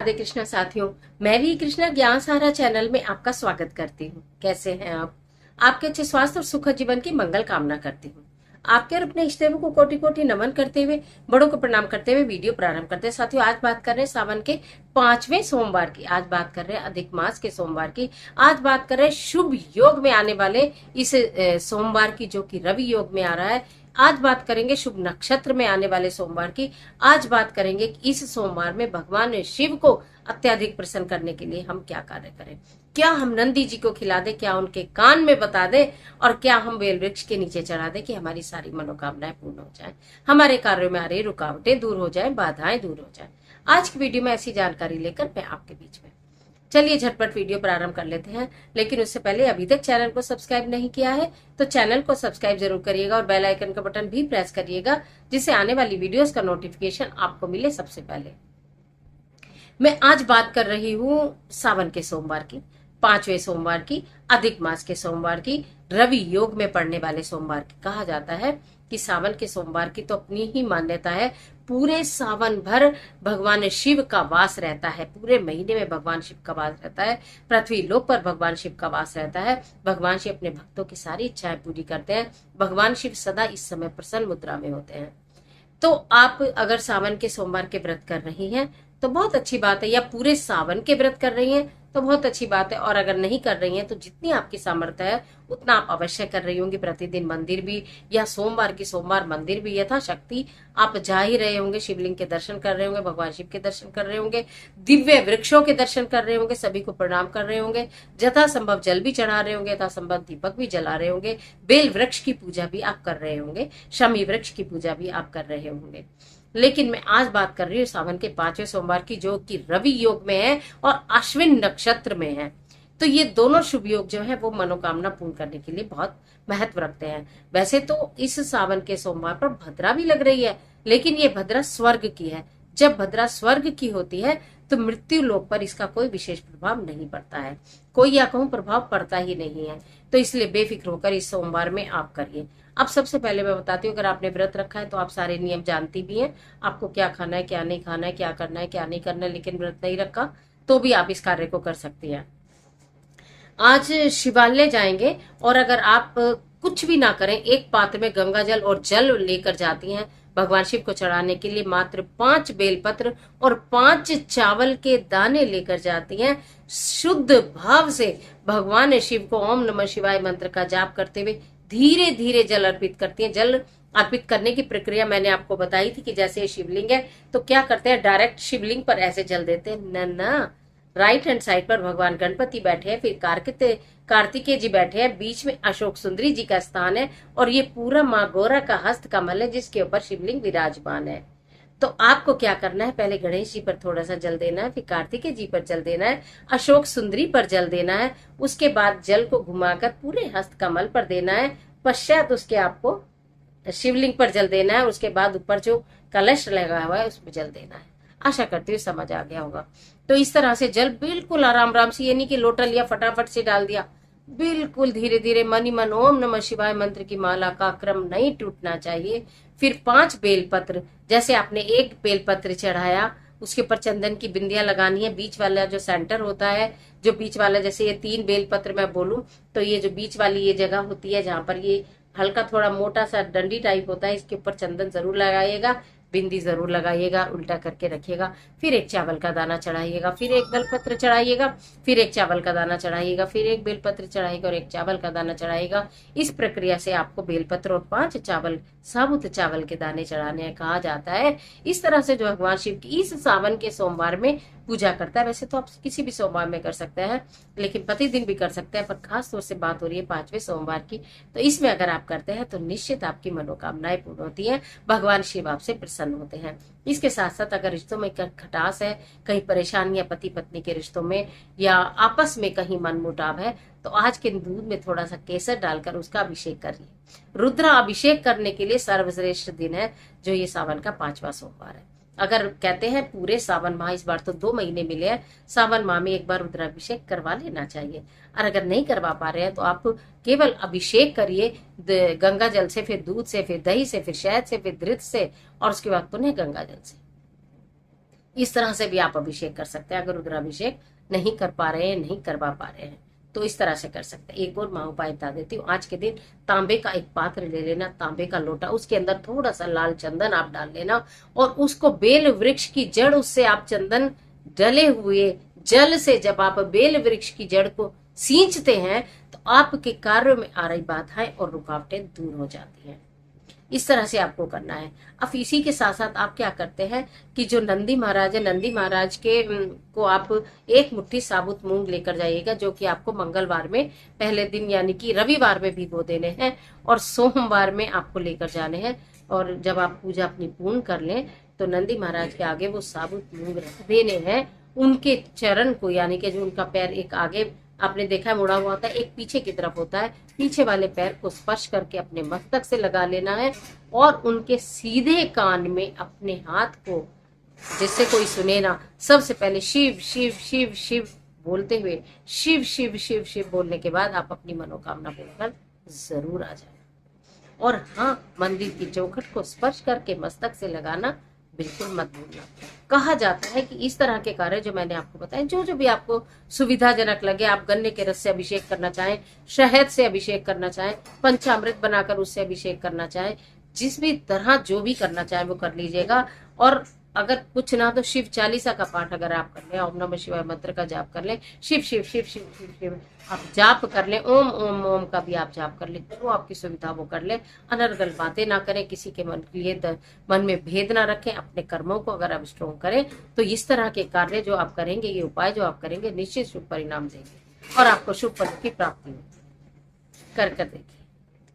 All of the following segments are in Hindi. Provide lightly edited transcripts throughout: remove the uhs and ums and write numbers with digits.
राधे कृष्णा साथियों, मैं भी कृष्णा ज्ञान सारा चैनल में आपका स्वागत करती हूँ। कैसे हैं आप? आपके अच्छे स्वास्थ्य और सुखद जीवन की मंगल कामना करती हूँ। आपके और अपने इष्ट देवों को कोटि कोटि नमन करते हुए, बड़ों को प्रणाम करते हुए वीडियो प्रारंभ करते हैं। साथियों, आज बात कर रहे हैं सावन के 5वें सोमवार की। आज बात कर रहे हैं अधिक मास के सोमवार की। आज बात कर रहे हैं शुभ योग में आने वाले इस सोमवार की, जो कि रवि योग में आ रहा है। आज बात करेंगे शुभ नक्षत्र में आने वाले सोमवार की। आज बात करेंगे कि इस सोमवार में भगवान शिव को अत्यधिक प्रसन्न करने के लिए हम क्या कार्य करें। क्या हम नंदी जी को खिला दे, क्या उनके कान में बता दे, और क्या हम बेल वृक्ष के नीचे चढ़ा दे कि हमारी सारी मनोकामनाएं पूर्ण हो जाए, हमारे कार्यों में आ रही रुकावटें दूर हो जाए, बाधाएं दूर हो जाए। आज की वीडियो में ऐसी जानकारी लेकर मैं आपके बीच में। चलिए झटपट वीडियो प्रारंभ कर लेते हैं। लेकिन उससे पहले अभी तक चैनल को सब्सक्राइब नहीं किया है तो चैनल को सब्सक्राइब जरूर करिएगा और बेल आइकन का बटन भी प्रेस करिएगा, जिससे आने वाली वीडियोस का नोटिफिकेशन आपको मिले सबसे पहले। मैं आज बात कर रही हूँ सावन के सोमवार की, 5वें सोमवार की, अधिक मास के सोमवार की, रवि योग में पड़ने वाले सोमवार की। कहा जाता है कि सावन के सोमवार की तो अपनी ही मान्यता है। पूरे सावन भर भगवान शिव का वास रहता है, पूरे महीने में भगवान शिव का वास रहता है, पृथ्वी लोक पर भगवान शिव का वास रहता है। भगवान शिव अपने भक्तों की सारी इच्छाएं पूरी करते हैं। भगवान शिव सदा इस समय प्रसन्न मुद्रा में होते हैं। तो आप अगर सावन के सोमवार के व्रत कर रही हैं तो बहुत अच्छी बात है, या पूरे सावन के व्रत कर रही हैं तो बहुत अच्छी बात है। और अगर नहीं कर रही हैं तो जितनी आपकी सामर्थ्य है उतना आप अवश्य कर रही होंगी। प्रतिदिन मंदिर भी, या सोमवार की सोमवार मंदिर भी यथाशक्ति आप जा ही रहे होंगे। शिवलिंग के दर्शन कर रहे होंगे, भगवान शिव के दर्शन कर रहे होंगे, दिव्य वृक्षों के दर्शन कर रहे होंगे, सभी को प्रणाम कर रहे होंगे, यथासंभव जल भी चढ़ा रहे होंगे, यथासंभव दीपक भी जला रहे होंगे, बेल वृक्ष की पूजा भी आप कर रहे होंगे, शमी वृक्ष की पूजा भी आप कर रहे होंगे। लेकिन मैं आज बात कर रही हूँ सावन के 5वें सोमवार की, जो कि रवि योग में है और अश्विन नक्षत्र में है। तो ये दोनों शुभ योग जो है वो मनोकामना पूर्ण करने के लिए बहुत महत्व रखते हैं। वैसे तो इस सावन के सोमवार पर भद्रा भी लग रही है, लेकिन ये भद्रा स्वर्ग की है। जब भद्रा स्वर्ग की होती है तो मृत्यु लोक पर इसका कोई विशेष प्रभाव नहीं पड़ता है, कोई या कहूं प्रभाव पड़ता ही नहीं है। तो इसलिए बेफिक्र होकर इस सोमवार में आप करिए। अब सबसे पहले मैं बताती हूँ, अगर आपने व्रत रखा है तो आप सारे नियम जानती भी हैं, आपको क्या खाना है, क्या नहीं खाना है, क्या करना है, क्या नहीं करना है। लेकिन व्रत नहीं रखा तो भी आप इस कार्य को कर सकती हैं। आज शिवालय जाएंगे और अगर आप कुछ भी ना करें, एक पात्र में गंगा जल और जल लेकर जाती हैं भगवान शिव को चढ़ाने के लिए, मात्र 5 बेलपत्र और 5 चावल के दाने लेकर जाती हैं, शुद्ध भाव से भगवान शिव को ओम नमः शिवाय मंत्र का जाप करते हुए धीरे धीरे जल अर्पित करती हैं। जल अर्पित करने की प्रक्रिया मैंने आपको बताई थी कि जैसे शिवलिंग है तो क्या करते हैं, डायरेक्ट शिवलिंग पर ऐसे जल देते हैं ना। राइट हैंड साइड पर भगवान गणपति बैठे हैं, फिर कार्तिकेय जी बैठे हैं, बीच में अशोक सुंदरी जी का स्थान है और ये पूरा माँ गौरा का हस्त कमल है जिसके ऊपर शिवलिंग विराजमान है। तो आपको क्या करना है, पहले गणेश जी पर थोड़ा सा जल देना है, फिर कार्तिकेय जी पर जल देना है, अशोक सुंदरी पर जल देना है, उसके बाद जल को घुमाकर पूरे हस्त कमल पर देना है। पश्चात उसके आपको शिवलिंग पर जल देना है, उसके बाद ऊपर जो कलश लगा हुआ है उसमें जल देना है। आशा करती हूँ समझ आ गया होगा। तो इस तरह से जल बिल्कुल आराम आराम से, ये नहीं कि लोटा लिया फटाफट से डाल दिया, बिल्कुल धीरे धीरे मनी मन ओम नमः शिवाय मंत्र की माला का क्रम नहीं टूटना चाहिए। फिर 5 बेलपत्र, जैसे आपने एक बेलपत्र चढ़ाया उसके ऊपर चंदन की बिंदियां लगानी है। बीच वाला जो सेंटर होता है, जो बीच वाला, जैसे ये 3 बेलपत्र मैं बोलूं तो ये जो बीच वाली ये जगह होती है जहां पर ये हल्का थोड़ा मोटा सा डंडी टाइप होता है, इसके ऊपर चंदन जरूर लगाइएगा, बिंदी जरूर लगाइएगा, उल्टा करके रखिएगा। फिर एक चावल का दाना चढ़ाइएगा, फिर एक बेलपत्र चढ़ाइएगा, फिर एक चावल का दाना चढ़ाइएगा, फिर एक बेलपत्र चढ़ाइएगा और एक चावल का दाना चढ़ाइएगा। इस प्रक्रिया से आपको बेलपत्र और 5 चावल, साबुत चावल के दाने चढ़ाने कहा जाता है। इस तरह से जो भगवान शिव की इस सावन के सोमवार में पूजा करता है, वैसे तो आप किसी भी सोमवार में कर सकते हैं, लेकिन प्रतिदिन भी कर सकते हैं, पर खास तौर से बात हो रही है 5वें सोमवार की। तो इसमें अगर आप करते हैं तो निश्चित आपकी मनोकामनाएं पूर्ण होती हैं, भगवान शिव आपसे प्रसन्न होते हैं। इसके साथ साथ अगर रिश्तों में खटास है, कहीं परेशानी है पति पत्नी के रिश्तों में, या आपस में कहीं मनमुटाव है, तो आज के दूध में थोड़ा सा केसर डालकर उसका अभिषेक करिए। रुद्र अभिषेक करने के लिए सर्वश्रेष्ठ दिन है जो ये सावन का 5वां सोमवार है। अगर कहते हैं पूरे सावन माह, इस बार तो 2 महीने मिले हैं, सावन माह में एक बार रुद्राभिषेक करवा लेना चाहिए। और अगर नहीं करवा पा रहे हैं तो आप केवल अभिषेक करिए गंगा जल से, फिर दूध से, फिर दही से, फिर शहद से, फिर घृत से, और उसके बाद पुनः गंगा जल से। इस तरह से भी आप अभिषेक कर सकते हैं। अगर रुद्राभिषेक नहीं कर पा रहे हैं, नहीं करवा पा रहे हैं, तो इस तरह से कर सकते हैं। एक और मैं उपाय बता देती हूँ। आज के दिन तांबे का एक पात्र ले लेना, तांबे का लोटा, उसके अंदर थोड़ा सा लाल चंदन आप डाल लेना और उसको बेल वृक्ष की जड़, उससे आप चंदन डले हुए जल से जब आप बेल वृक्ष की जड़ को सींचते हैं तो आपके कार्यों में आ रही बाधाएं और रुकावटें दूर हो जाती हैं। इस तरह से आपको करना है। अब इसी के साथ साथ आप क्या करते हैं कि जो नंदी महाराज है, नंदी महाराज के को आप एक मुट्ठी साबुत मूंग लेकर जाइएगा, जो कि आपको मंगलवार में पहले दिन यानी कि रविवार में भिगो देने हैं और सोमवार में आपको लेकर जाने हैं। और जब आप पूजा अपनी पूर्ण कर लें तो नंदी महाराज के आगे वो साबुत मूंग रख देने हैं। उनके चरण को यानी कि जो उनका पैर एक आगे आपने देखा है मुड़ा हुआ होता है, एक पीछे की तरफ होता है, पीछे वाले पैर को स्पर्श करके अपने मस्तक से लगा लेना है और उनके सीधे कान में अपने हाथ को, जिससे कोई सुने ना, सबसे पहले शिव शिव शिव शिव बोलते हुए शिव शिव शिव शिव बोलने के बाद आप अपनी मनोकामना बोलकर जरूर आ जाए। और हाँ, मंदिर की चौखट को स्पर्श करके मस्तक से लगाना बिल्कुल मत भूलना। कहा जाता है कि इस तरह के कार्य जो मैंने आपको बताए, जो भी आपको सुविधाजनक लगे, आप गन्ने के रस से अभिषेक करना चाहें, शहद से अभिषेक करना चाहें, पंचामृत बनाकर उससे अभिषेक करना चाहें, जिस भी तरह जो भी करना चाहें वो कर लीजिएगा। और अगर कुछ ना तो शिव चालीसा का पाठ अगर आप कर लें, ओम नमः शिवाय मंत्र का जाप कर लें, शिव शिव शिव शिव शिव शिव आप जाप कर लें, ओम ओम ओम का भी आप जाप कर लें, जो आपकी सुविधा वो कर लें। अनर्गल बातें ना करें, किसी के मन के लिए मन में भेद ना रखें, अपने कर्मों को अगर आप स्ट्रॉन्ग करें तो इस तरह के कार्य जो आप करेंगे, ये उपाय जो आप करेंगे, निश्चित शुभ परिणाम देंगे और आपको शुभ फल की प्राप्ति होगी। कर देखिए।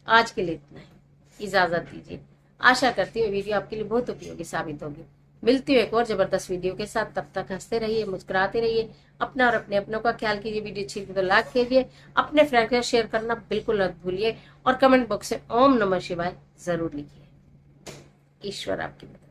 आज के लिए इतना ही, इजाजत दीजिए। आशा करती हूँ वीडियो आपके लिए बहुत उपयोगी साबित होगी। मिलती हूँ एक और जबरदस्त वीडियो के साथ। तब तक हंसते रहिए, मुस्कुराते रहिए, अपना और अपने अपनों का ख्याल कीजिए। वीडियो अच्छी लगी तो लाइक कीजिए, अपने फ्रेंड के साथ शेयर करना बिल्कुल मत भूलिए और कमेंट बॉक्स में ओम नमः शिवाय जरूर लिखिए। ईश्वर आपकी मदद